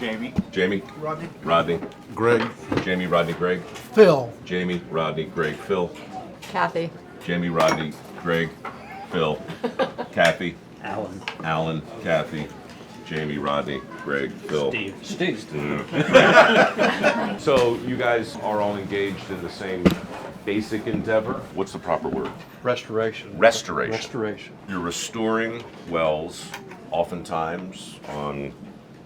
Jamie. Jamie. Rodney. Rodney. Greg. Jamie, Rodney, Greg. Phil. Jamie, Rodney, Greg, Phil. Kathy. Jamie, Rodney, Greg, Phil. Kathy. Alan. Alan, Kathy. Jamie, Rodney, Greg, Phil. Steve. So you guys are all engaged in the same basic endeavor? What's the proper word? Restoration. Restoration. Restoration. You're restoring wells, oftentimes on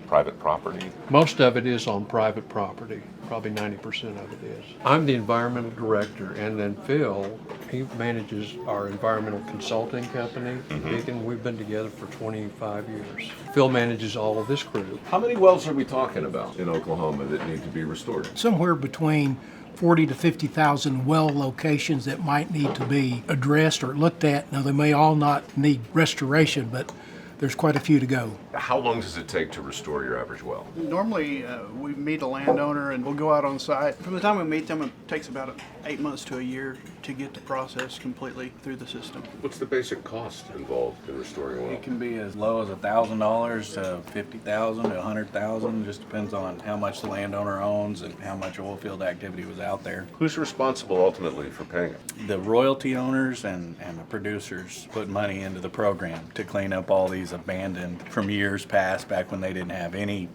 private property. Most of it is on private property. Probably 90% of it is. I'm the environmental director, and then Phil, he manages our environmental consulting company, Beacon. We've been together for 25 years. Phil manages all of this crew. How many wells are we talking about in Oklahoma that need to be restored? Somewhere between 40 to 50,000 well locations that might need to be addressed or looked at. Now, they may all not need restoration, but there's quite a few to go. How long does it take to restore your average well? Normally, we meet a landowner and we'll go out on site. From the time we meet them, it takes about 8 months to a year to get the process completely through the system. What's the basic cost involved in restoring a well? It can be as low as $1,000 to $50,000 to $100,000. Just depends on how much the landowner owns and how much oil field activity was out there. Who's responsible ultimately for paying it? The royalty owners and the producers put money into the program to clean up all these abandoned from years past, back when they didn't have any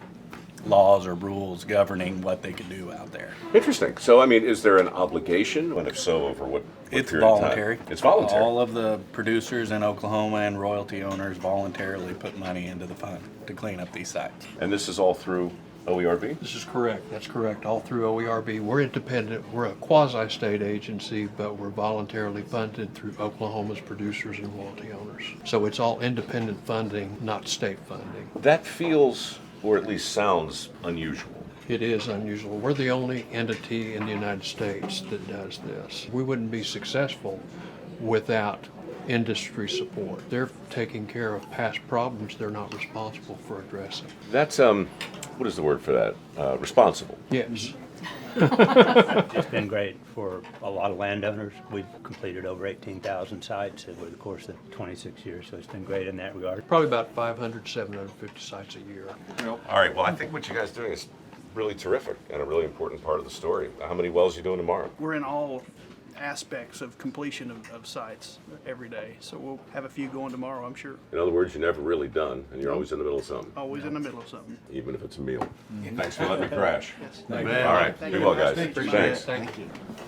laws or rules governing what they could do out there. Interesting. So, I mean, is there an obligation? And if so, over what It's period of time? voluntary. It's voluntary. All of the producers in Oklahoma and royalty owners voluntarily put money into the fund to clean up these sites. And this is all through OERB? This is correct. That's correct. All through OERB. We're independent. We're a quasi-state agency, but we're voluntarily funded through Oklahoma's producers and royalty owners. So it's all independent funding, not state funding. That feels, or at least sounds, unusual. It is unusual. We're the only entity in the United States that does this. We wouldn't be successful without industry support. They're taking care of past problems they're not responsible for addressing. That's, what is the word for that? Responsible. Yes. It's been great for a lot of landowners. We've completed over 18,000 sites over the course of 26 years, so it's been great in that regard. Probably about 500, 750 sites a year. All right, well, I think what you guys are doing is really terrific and a really important part of the story. How many wells are you doing tomorrow? We're in all aspects of completion of sites every day. So we'll have a few going tomorrow, I'm sure. In other words, you're never really done, and you're always in the middle of something, Always in the middle of something. even if it's a meal. Thanks for letting me crash. Yes. All right, be well, guys. Thank you. Thanks. Thank you.